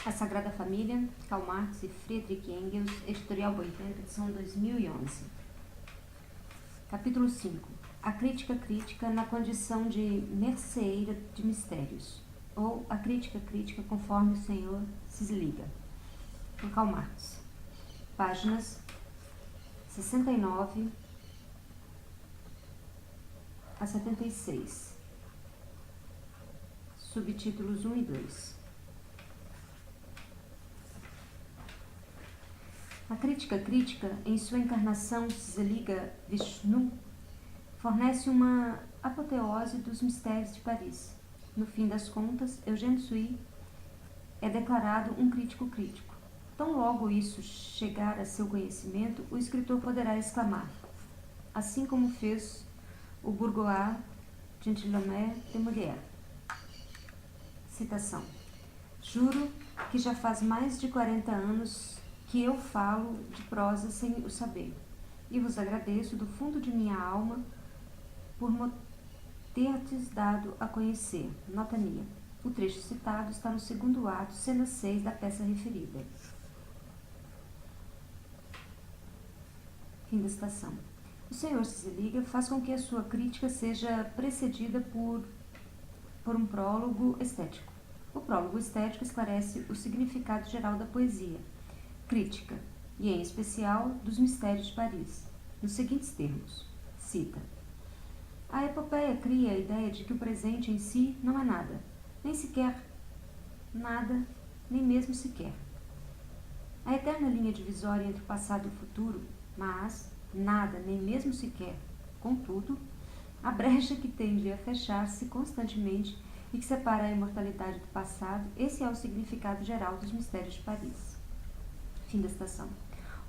A Sagrada Família, Karl Marx e Friedrich Engels, Editorial Boitempo, edição 2011. Capítulo 5. A crítica crítica na condição de merceeira de mistérios, ou a crítica crítica conforme o Senhor se liga. Por Karl Marx. Páginas 69 a 76. Subtítulos 1 e 2. A crítica crítica, em sua encarnação Siliga Vishnu, fornece uma apoteose dos mistérios de Paris. No fim das contas, Eugène Sui é declarado um crítico crítico. Tão logo isso chegar a seu conhecimento, o escritor poderá exclamar, assim como fez o bourgeois gentilhomme de Molière. Citação. Juro que já faz mais de 40 anos que eu falo de prosa sem o saber, e vos agradeço do fundo de minha alma por ter-te dado a conhecer. Nota minha. O trecho citado está no segundo ato, cena 6 da peça referida. Fim da citação. O Senhor Siliga faz com que a sua crítica seja precedida por um prólogo estético. O prólogo estético esclarece o significado geral da poesia crítica, e em especial dos mistérios de Paris, nos seguintes termos. Cita. A epopeia cria a ideia de que o presente em si não é nada, nem sequer nada, nem mesmo sequer. A eterna linha divisória entre o passado e o futuro, mas nada, nem mesmo sequer, contudo, a brecha que tende a fechar-se constantemente e que separa a imortalidade do passado, esse é o significado geral dos mistérios de Paris. Fim da citação.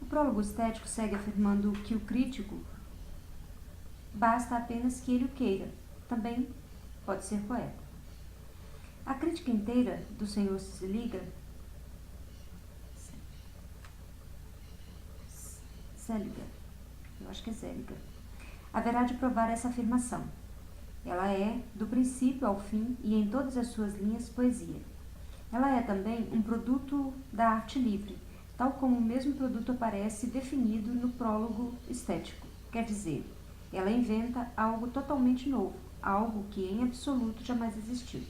O prólogo estético segue afirmando que o crítico basta apenas que ele o queira. Também pode ser poeta. A crítica inteira do Senhor Siliga haverá de provar essa afirmação. Ela é, do princípio ao fim e em todas as suas linhas, poesia. Ela é também um produto da arte livre, tal como o mesmo produto aparece definido no prólogo estético. Quer dizer, ela inventa algo totalmente novo, algo que em absoluto jamais existiu.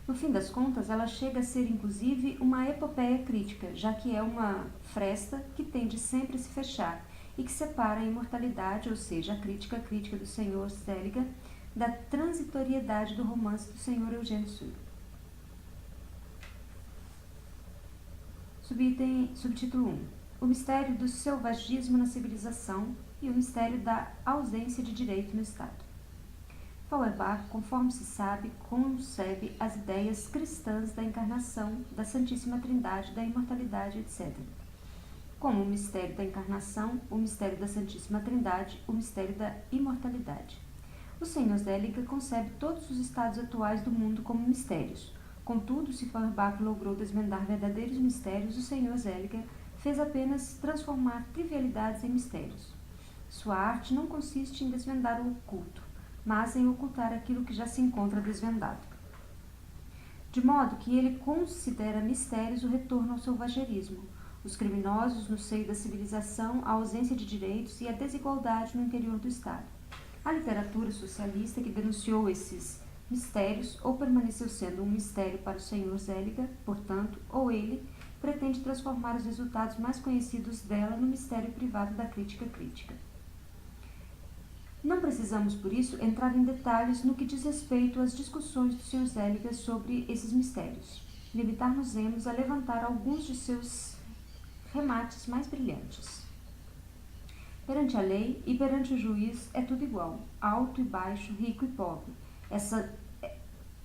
No fim das contas, ela chega a ser inclusive uma epopeia crítica, já que é uma fresta que tende sempre a se fechar e que separa a imortalidade, ou seja, a crítica crítica do Senhor Seliga, da transitoriedade do romance do Senhor Eugène Sui. Subtítulo 1. O mistério do selvagismo na civilização e o mistério da ausência de direito no Estado. Feuerbach, conforme se sabe, concebe as ideias cristãs da encarnação, da Santíssima Trindade, da imortalidade, etc. Como o mistério da encarnação, o mistério da Santíssima Trindade, o mistério da imortalidade. O Senhor Seliga concebe todos os estados atuais do mundo como mistérios. Contudo, se Feuerbach logrou desvendar verdadeiros mistérios, o Senhor Seliga fez apenas transformar trivialidades em mistérios. Sua arte não consiste em desvendar o oculto, mas em ocultar aquilo que já se encontra desvendado. De modo que ele considera mistérios o retorno ao selvagerismo, os criminosos no seio da civilização, a ausência de direitos e a desigualdade no interior do Estado. A literatura socialista que denunciou esses mistérios ou permaneceu sendo um mistério para o Senhor Seliga, portanto, ou ele pretende transformar os resultados mais conhecidos dela no mistério privado da crítica crítica. Não precisamos, por isso, entrar em detalhes no que diz respeito às discussões do Sr. Seliga sobre esses mistérios. Limitar-nos-emos a levantar alguns de seus remates mais brilhantes. Perante a lei e perante o juiz é tudo igual, alto e baixo, rico e pobre. Essa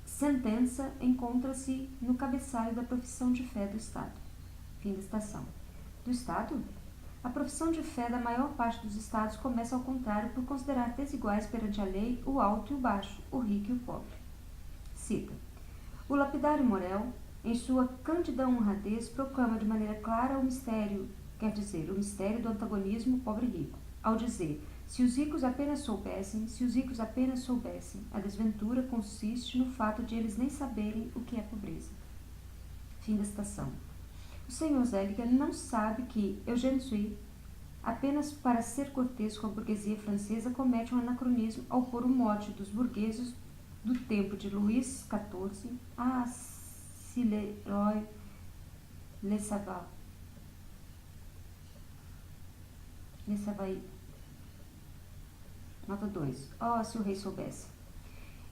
sentença encontra-se no cabeçalho da profissão de fé do Estado. Fim da citação. Do Estado? A profissão de fé da maior parte dos Estados começa ao contrário por considerar desiguais perante a lei o alto e o baixo, o rico e o pobre. Cita. O lapidário Morel, em sua cândida honradez, proclama de maneira clara o mistério, quer dizer, o mistério do antagonismo pobre-rico, ao dizer, Se os ricos apenas soubessem, a desventura consiste no fato de eles nem saberem o que é pobreza. Fim da citação. O Sr. Zelliger não sabe que Eugène Sue, apenas para ser cortês com a burguesia francesa, comete um anacronismo ao pôr o mote dos burgueses do tempo de Luís XIV a si le roi le savait. Nota 2. Oh, se o rei soubesse.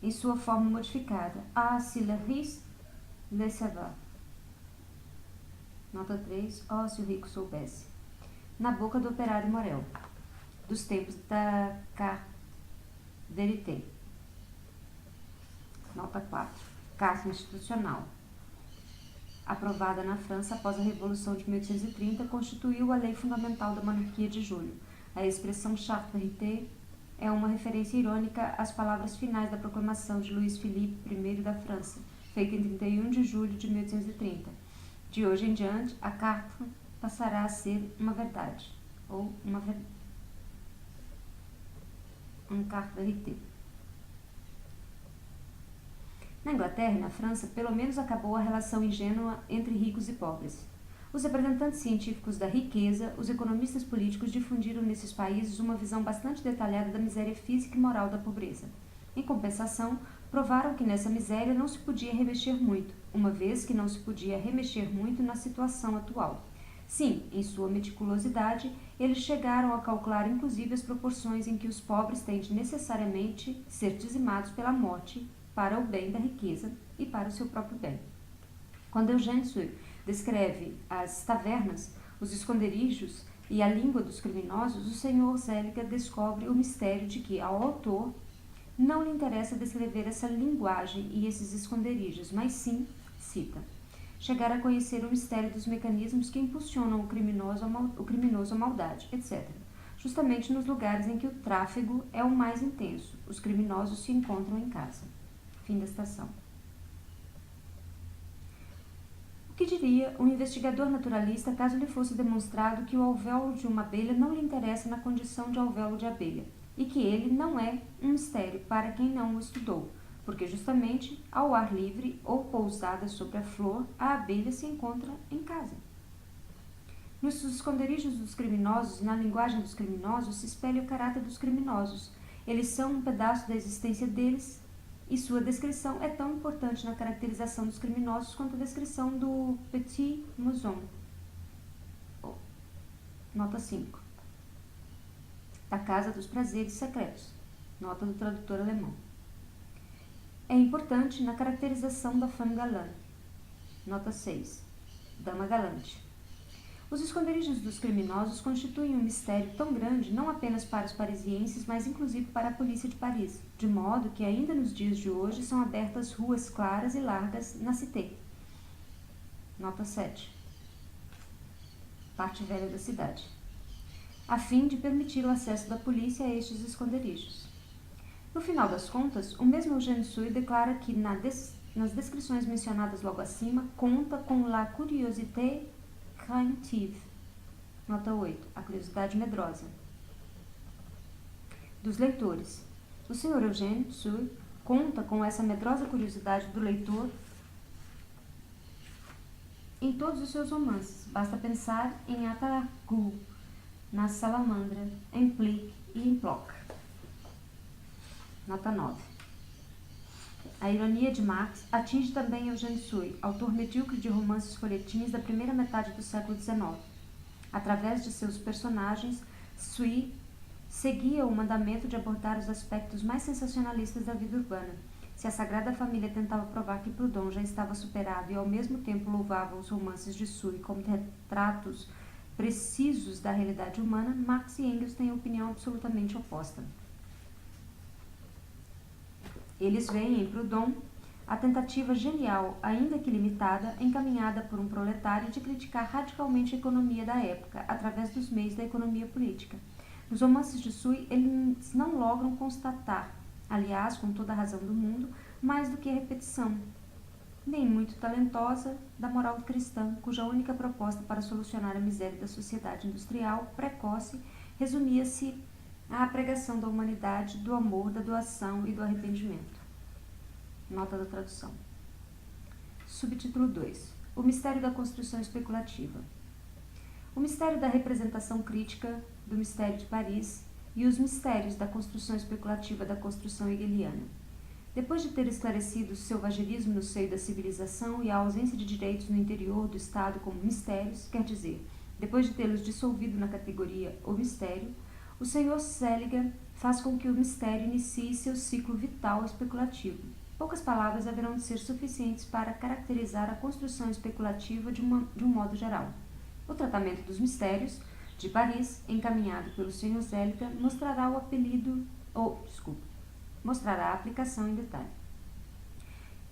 Em sua forma modificada. Ah, si le riche le savait. Nota 3. Oh, se o rico soubesse. Na boca do operário Morel. Dos tempos da Carte Vérité. Nota 4. Carta institucional. Aprovada na França após a Revolução de 1830, constituiu a lei fundamental da monarquia de julho. A expressão Charte Vérité é uma referência irônica às palavras finais da proclamação de Luís Filipe I da França, feita em 31 de julho de 1830. De hoje em diante, a carta passará a ser uma verdade, ou uma carte vérité. Na Inglaterra e na França, pelo menos acabou a relação ingênua entre ricos e pobres. Os representantes científicos da riqueza, os economistas políticos difundiram nesses países uma visão bastante detalhada da miséria física e moral da pobreza. Em compensação, provaram que nessa miséria não se podia remexer muito, uma vez que não se podia remexer muito na situação atual. Sim, em sua meticulosidade, eles chegaram a calcular inclusive as proporções em que os pobres têm de necessariamente ser dizimados pela morte para o bem da riqueza e para o seu próprio bem. Quando Eugène Sue descreve as tavernas, os esconderijos e a língua dos criminosos, o Sr. Zelliger descobre o mistério de que, ao autor, não lhe interessa descrever essa linguagem e esses esconderijos, mas sim, cita, chegar a conhecer o mistério dos mecanismos que impulsionam o criminoso à maldade, etc. Justamente nos lugares em que o tráfego é o mais intenso, os criminosos se encontram em casa. Fim da citação. O que diria um investigador naturalista caso lhe fosse demonstrado que o alvéolo de uma abelha não lhe interessa na condição de alvéolo de abelha, e que ele não é um mistério para quem não o estudou, porque justamente ao ar livre ou pousada sobre a flor, a abelha se encontra em casa. Nos esconderijos dos criminosos e na linguagem dos criminosos se espelha o caráter dos criminosos. Eles são um pedaço da existência deles, e sua descrição é tão importante na caracterização dos criminosos quanto a descrição do Petit Mousson. Nota 5. Da Casa dos Prazeres Secretos. Nota do tradutor alemão. É importante na caracterização da femme galante. Nota 6. Dama galante. Os esconderijos dos criminosos constituem um mistério tão grande não apenas para os parisienses, mas inclusive para a polícia de Paris, de modo que ainda nos dias de hoje são abertas ruas claras e largas na Cité. Nota 7. Parte velha da cidade. A fim de permitir o acesso da polícia a estes esconderijos. No final das contas, o mesmo Eugène Sue declara que nas descrições mencionadas logo acima, conta com la curiosité craintive. Nota 8. A curiosidade medrosa. Dos leitores. O Sr. Eugène Sue conta com essa medrosa curiosidade do leitor em todos os seus romances. Basta pensar em Ataragu, na Salamandra, em Plique e em Plock. Nota 9. A ironia de Marx atinge também Eugène Sue, autor medíocre de romances folhetins da primeira metade do século XIX. Através de seus personagens, Sue seguia o mandamento de abordar os aspectos mais sensacionalistas da vida urbana. Se a Sagrada Família tentava provar que Proudhon já estava superado e ao mesmo tempo louvava os romances de Sue como retratos precisos da realidade humana, Marx e Engels têm opinião absolutamente oposta. Eles veem em Proudhon a tentativa genial, ainda que limitada, encaminhada por um proletário de criticar radicalmente a economia da época, através dos meios da economia política. Nos romances de Sue, eles não logram constatar, aliás, com toda a razão do mundo, mais do que a repetição, nem muito talentosa, da moral cristã, cuja única proposta para solucionar a miséria da sociedade industrial precoce resumia-se à pregação da humanidade, do amor, da doação e do arrependimento. Nota da tradução. Subtítulo 2. O mistério da construção especulativa. O mistério da representação crítica do mistério de Paris e os mistérios da construção especulativa da construção hegeliana. Depois de ter esclarecido o selvagerismo no seio da civilização e a ausência de direitos no interior do Estado como mistérios, quer dizer, depois de tê-los dissolvido na categoria o mistério, o Sr. Seliger faz com que o mistério inicie seu ciclo vital especulativo. Poucas palavras haverão de ser suficientes para caracterizar a construção especulativa de um modo geral. O tratamento dos mistérios de Paris, encaminhado pelo Sr. Seliger, mostrará a aplicação em detalhe.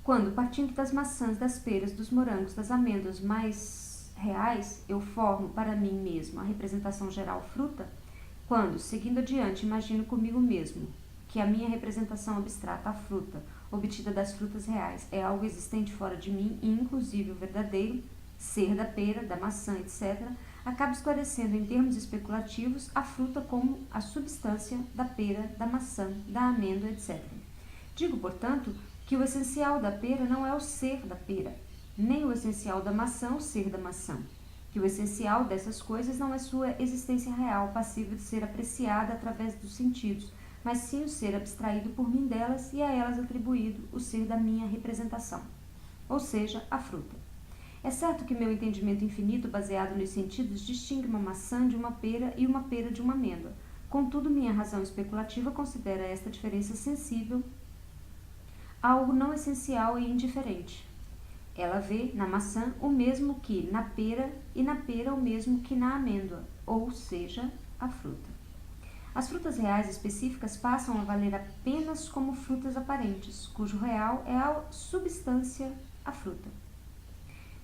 Quando, partindo das maçãs, das peras, dos morangos, das amêndoas mais reais, eu formo para mim mesmo a representação geral fruta, quando, seguindo adiante, imagino comigo mesmo que a minha representação abstrata, a fruta, obtida das frutas reais, é algo existente fora de mim e, inclusive, o verdadeiro ser da pera, da maçã, etc., acaba esclarecendo em termos especulativos a fruta como a substância da pera, da maçã, da amêndoa, etc. Digo, portanto, que o essencial da pera não é o ser da pera, nem o essencial da maçã o ser da maçã, que o essencial dessas coisas não é sua existência real, passível de ser apreciada através dos sentidos, mas sim o ser abstraído por mim delas e a elas atribuído o ser da minha representação, ou seja, a fruta. É certo que meu entendimento infinito, baseado nos sentidos, distingue uma maçã de uma pera e uma pera de uma amêndoa. Contudo, minha razão especulativa considera esta diferença sensível algo não essencial e indiferente. Ela vê na maçã o mesmo que na pera e na pera o mesmo que na amêndoa, ou seja, a fruta. As frutas reais específicas passam a valer apenas como frutas aparentes, cujo real é a substância, a fruta.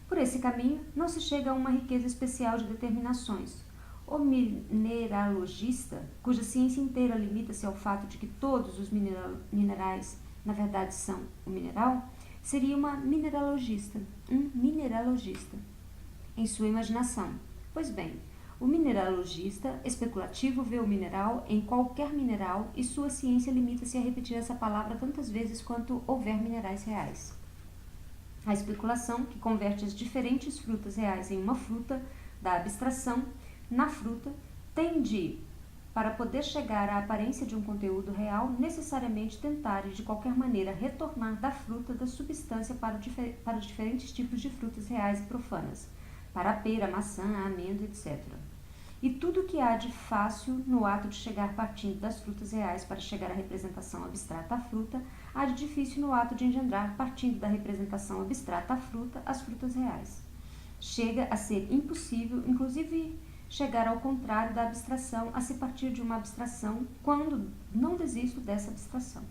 Por esse caminho, não se chega a uma riqueza especial de determinações. O mineralogista, cuja ciência inteira limita-se ao fato de que todos os minerais, na verdade, são o mineral, seria um mineralogista, em sua imaginação. Pois bem, o mineralogista especulativo vê o mineral em qualquer mineral e sua ciência limita-se a repetir essa palavra tantas vezes quanto houver minerais reais. A especulação, que converte as diferentes frutas reais em uma fruta da abstração na fruta, tem de, para poder chegar à aparência de um conteúdo real, necessariamente tentar e de qualquer maneira retornar da fruta da substância para os diferentes tipos de frutas reais e profanas, para a pera, a maçã, a amêndoa, etc. E tudo o que há de fácil no ato de chegar partindo das frutas reais para chegar à representação abstrata à fruta, há de difícil no ato de engendrar, partindo da representação abstrata à fruta, as frutas reais. Chega a ser impossível, inclusive, chegar ao contrário da abstração, a se partir de uma abstração, quando não desisto dessa abstração.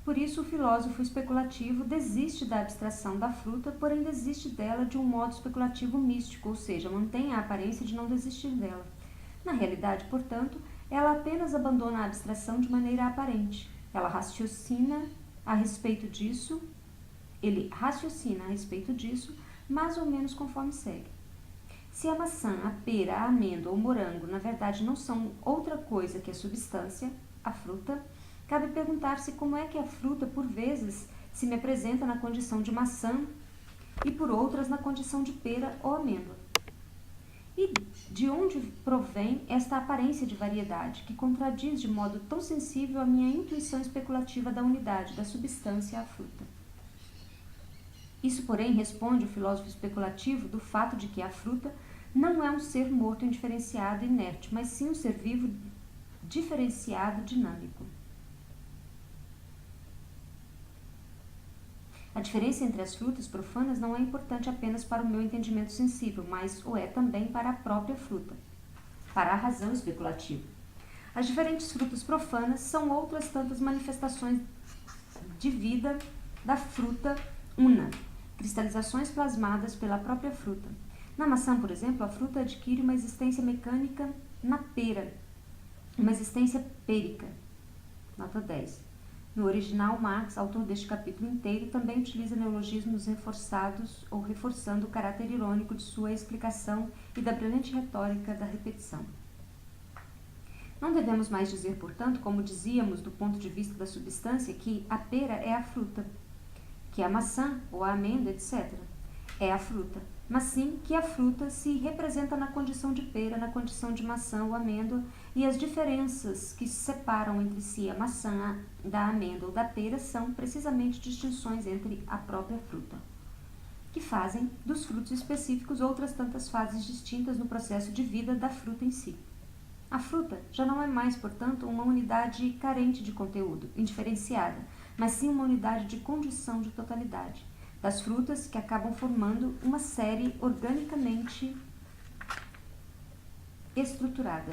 Por isso, o filósofo especulativo desiste da abstração da fruta, porém desiste dela de um modo especulativo místico, ou seja, mantém a aparência de não desistir dela. Na realidade, portanto, ela apenas abandona a abstração de maneira aparente. Ele raciocina a respeito disso, mais ou menos conforme segue. Se a maçã, a pera, a amêndoa ou o morango, na verdade, não são outra coisa que a substância, a fruta, cabe perguntar-se como é que a fruta, por vezes, se me apresenta na condição de maçã e, por outras, na condição de pera ou amêndoa. E de onde provém esta aparência de variedade, que contradiz de modo tão sensível a minha intuição especulativa da unidade da substância à fruta? Isso, porém, responde o filósofo especulativo do fato de que a fruta não é um ser morto, indiferenciado e inerte, mas sim um ser vivo, diferenciado, dinâmico. A diferença entre as frutas profanas não é importante apenas para o meu entendimento sensível, mas o é também para a própria fruta, para a razão especulativa. As diferentes frutas profanas são outras tantas manifestações de vida da fruta una, cristalizações plasmadas pela própria fruta. Na maçã, por exemplo, a fruta adquire uma existência mecânica na pera, uma existência pêrica. Nota 10. No original, Marx, autor deste capítulo inteiro, também utiliza neologismos reforçados ou reforçando o caráter irônico de sua explicação e da brilhante retórica da repetição. Não devemos mais dizer, portanto, como dizíamos do ponto de vista da substância, que a pera é a fruta, que a maçã ou a amêndoa, etc., é a fruta, mas sim que a fruta se representa na condição de pera, na condição de maçã ou amêndoa, e as diferenças que separam entre si a maçã da amêndoa ou da pera são precisamente distinções entre a própria fruta, que fazem dos frutos específicos outras tantas fases distintas no processo de vida da fruta em si. A fruta já não é mais, portanto, uma unidade carente de conteúdo, indiferenciada, mas sim uma unidade de condição de totalidade, das frutas que acabam formando uma série organicamente estruturada.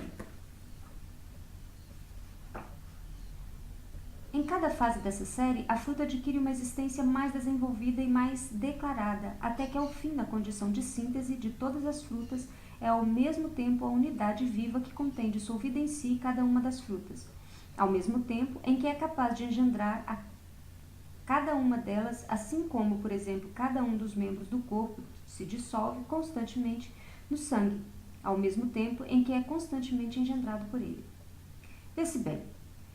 Em cada fase dessa série, a fruta adquire uma existência mais desenvolvida e mais declarada, até que ao fim da condição de síntese de todas as frutas é ao mesmo tempo a unidade viva que contém dissolvida em si cada uma das frutas, ao mesmo tempo em que é capaz de engendrar a cada uma delas, assim como, por exemplo, cada um dos membros do corpo se dissolve constantemente no sangue, ao mesmo tempo em que é constantemente engendrado por ele. Vê-se bem,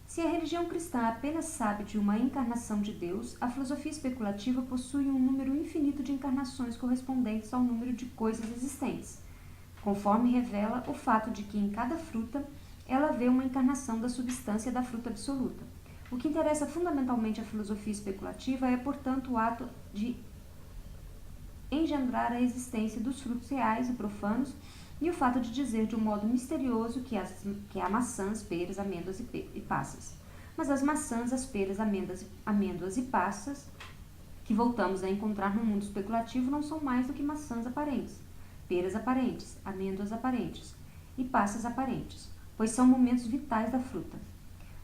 se a religião cristã apenas sabe de uma encarnação de Deus, a filosofia especulativa possui um número infinito de encarnações correspondentes ao número de coisas existentes, conforme revela o fato de que em cada fruta ela vê uma encarnação da substância da fruta absoluta. O que interessa fundamentalmente à filosofia especulativa é, portanto, o ato de engendrar a existência dos frutos reais e profanos e o fato de dizer de um modo misterioso que há maçãs, peras, amêndoas e passas. Mas as maçãs, as peras, amêndoas e passas que voltamos a encontrar no mundo especulativo não são mais do que maçãs aparentes, peras aparentes, amêndoas aparentes e passas aparentes, pois são momentos vitais da fruta.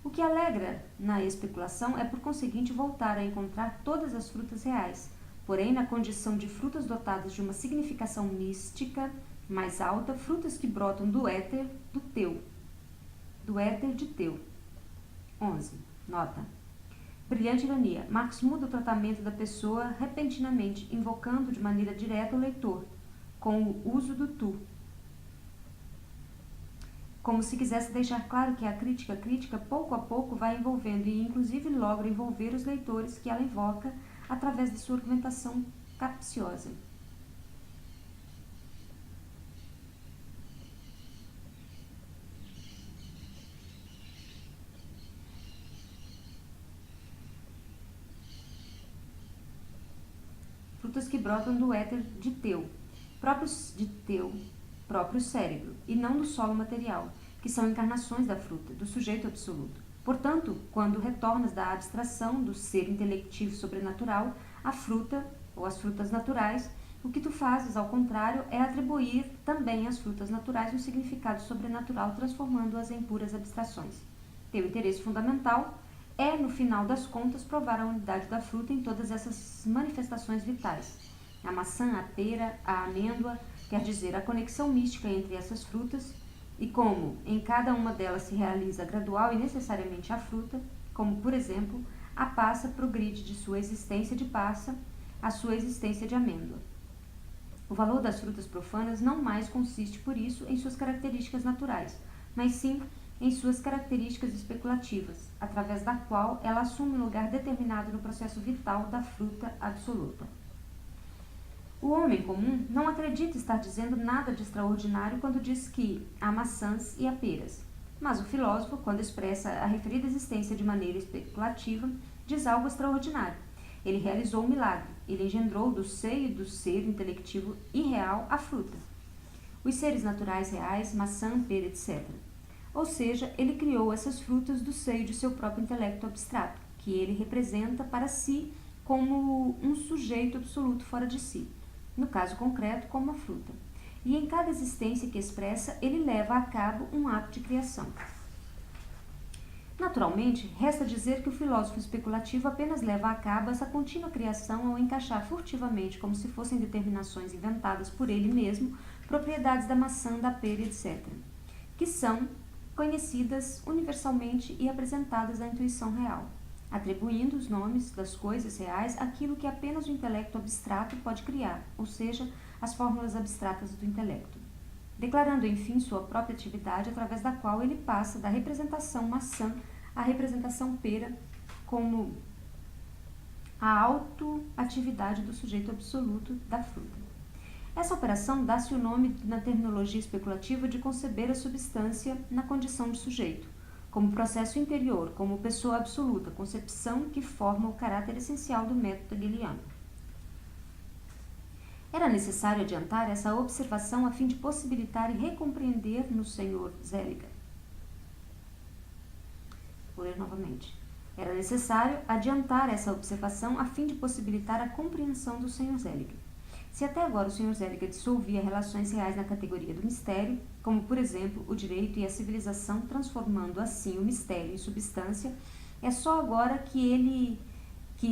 O que alegra na especulação é, por conseguinte, voltar a encontrar todas as frutas reais, porém na condição de frutas dotadas de uma significação mística mais alta, frutas que brotam do éter de teu. 11. Nota. Brilhante ironia. Marx muda o tratamento da pessoa repentinamente, invocando de maneira direta o leitor, com o uso do tu, como se quisesse deixar claro que a crítica pouco a pouco vai envolvendo e inclusive logra envolver os leitores que ela invoca através de sua argumentação capciosa. Frutas que brotam do éter de teu próprio cérebro, e não do solo material, que são encarnações da fruta, do sujeito absoluto. Portanto, quando retornas da abstração do ser intelectivo sobrenatural à fruta ou às frutas naturais, o que tu fazes, ao contrário, é atribuir também às frutas naturais um significado sobrenatural, transformando-as em puras abstrações. Teu interesse fundamental é, no final das contas, provar a unidade da fruta em todas essas manifestações vitais. A maçã, a pera, a amêndoa, quer dizer, a conexão mística entre essas frutas, e como em cada uma delas se realiza gradual e necessariamente a fruta, como, por exemplo, a passa progride de sua existência de passa à sua existência de amêndoa. O valor das frutas profanas não mais consiste, por isso, em suas características naturais, mas sim em suas características especulativas, através da qual ela assume um lugar determinado no processo vital da fruta absoluta. O homem comum não acredita estar dizendo nada de extraordinário quando diz que há maçãs e há peras, mas o filósofo, quando expressa a referida existência de maneira especulativa, diz algo extraordinário. Ele realizou um milagre, ele engendrou do seio do ser intelectivo irreal a fruta, os seres naturais reais, maçã, pera, etc. Ou seja, ele criou essas frutas do seio de seu próprio intelecto abstrato, que ele representa para si como um sujeito absoluto fora de si, no caso concreto, como a fruta. E em cada existência que expressa, ele leva a cabo um ato de criação. Naturalmente, resta dizer que o filósofo especulativo apenas leva a cabo essa contínua criação ao encaixar furtivamente, como se fossem determinações inventadas por ele mesmo, propriedades da maçã, da pera, etc., que são conhecidas universalmente e apresentadas à intuição real. atribuindo os nomes das coisas reais àquilo que apenas o intelecto abstrato pode criar, ou seja, as fórmulas abstratas do intelecto, declarando, enfim, sua própria atividade, através da qual ele passa da representação maçã à representação pera, como a autoatividade do sujeito absoluto da fruta. Essa operação dá-se o nome, na terminologia especulativa, de conceber a substância na condição de sujeito, como processo interior, como pessoa absoluta, concepção que forma o caráter essencial do método hegeliano. Era necessário adiantar essa observação a fim de possibilitar e recompreender no Sr. Seliger. Vou ler novamente. Era necessário adiantar essa observação a fim de possibilitar a compreensão do Sr. Seliger. Se até agora o Sr. Seliger dissolvia relações reais na categoria do mistério, como, por exemplo, o direito e a civilização, transformando assim o mistério em substância, é só agora que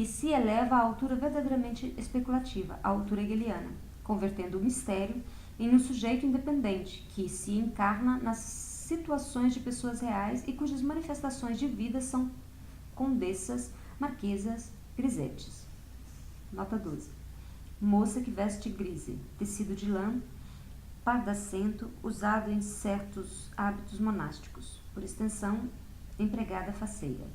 se eleva à altura verdadeiramente especulativa, à altura hegeliana, convertendo o mistério em um sujeito independente, que se encarna nas situações de pessoas reais e cujas manifestações de vida são condessas, marquesas, grisetes. Nota 12. Moça que veste grise, tecido de lã, pardacento, usado em certos hábitos monásticos, por extensão, empregada faceira.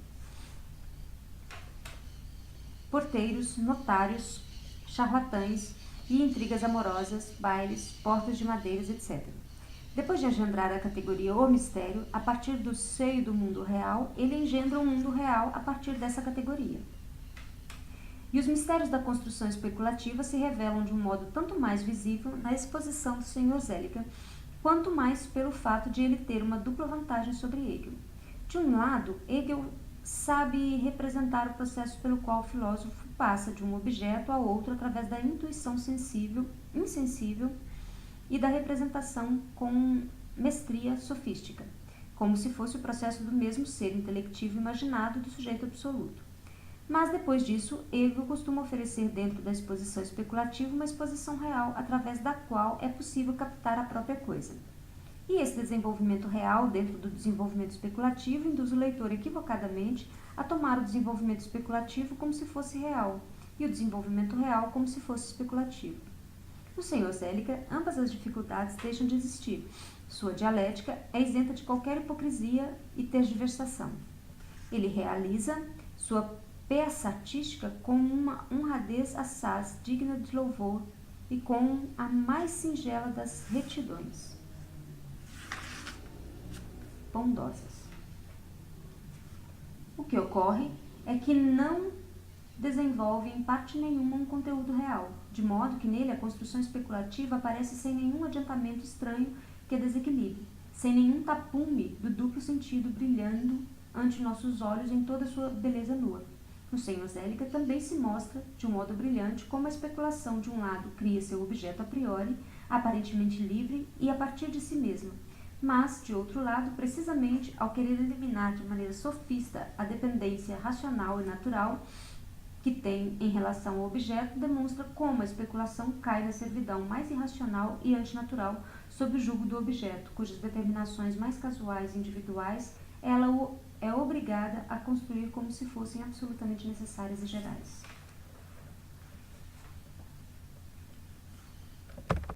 Porteiros, notários, charlatães e intrigas amorosas, bailes, portas de madeiras, etc. Depois de engendrar a categoria ou mistério, a partir do seio do mundo real, ele engendra um mundo real a partir dessa categoria. E os mistérios da construção especulativa se revelam de um modo tanto mais visível na exposição do Sr. Seliger, quanto mais pelo fato de ele ter uma dupla vantagem sobre Hegel. De um lado, Hegel sabe representar o processo pelo qual o filósofo passa de um objeto a outro através da intuição insensível e da representação com mestria sofística, como se fosse o processo do mesmo ser intelectivo imaginado do sujeito absoluto. Mas, depois disso, Hegel costuma oferecer dentro da exposição especulativa uma exposição real, através da qual é possível captar a própria coisa. E esse desenvolvimento real, dentro do desenvolvimento especulativo, induz o leitor equivocadamente a tomar o desenvolvimento especulativo como se fosse real, e o desenvolvimento real como se fosse especulativo. No Sr. Seliger, ambas as dificuldades deixam de existir. Sua dialética é isenta de qualquer hipocrisia e tergiversação. Ele realiza sua peça artística com uma honradez assaz digna de louvor e com a mais singela das retidões bondosas. O que ocorre é que não desenvolve em parte nenhuma um conteúdo real, de modo que nele a construção especulativa aparece sem nenhum adiantamento estranho que a desequilibre, sem nenhum tapume do duplo sentido brilhando ante nossos olhos em toda a sua beleza nua. No Sr. Seliger também se mostra, de um modo brilhante, como a especulação, de um lado, cria seu objeto a priori, aparentemente livre e a partir de si mesma, mas, de outro lado, precisamente ao querer eliminar de maneira sofista a dependência racional e natural que tem em relação ao objeto, demonstra como a especulação cai na servidão mais irracional e antinatural sob o jugo do objeto, cujas determinações mais casuais e individuais ela é obrigada a construir como se fossem absolutamente necessárias e gerais.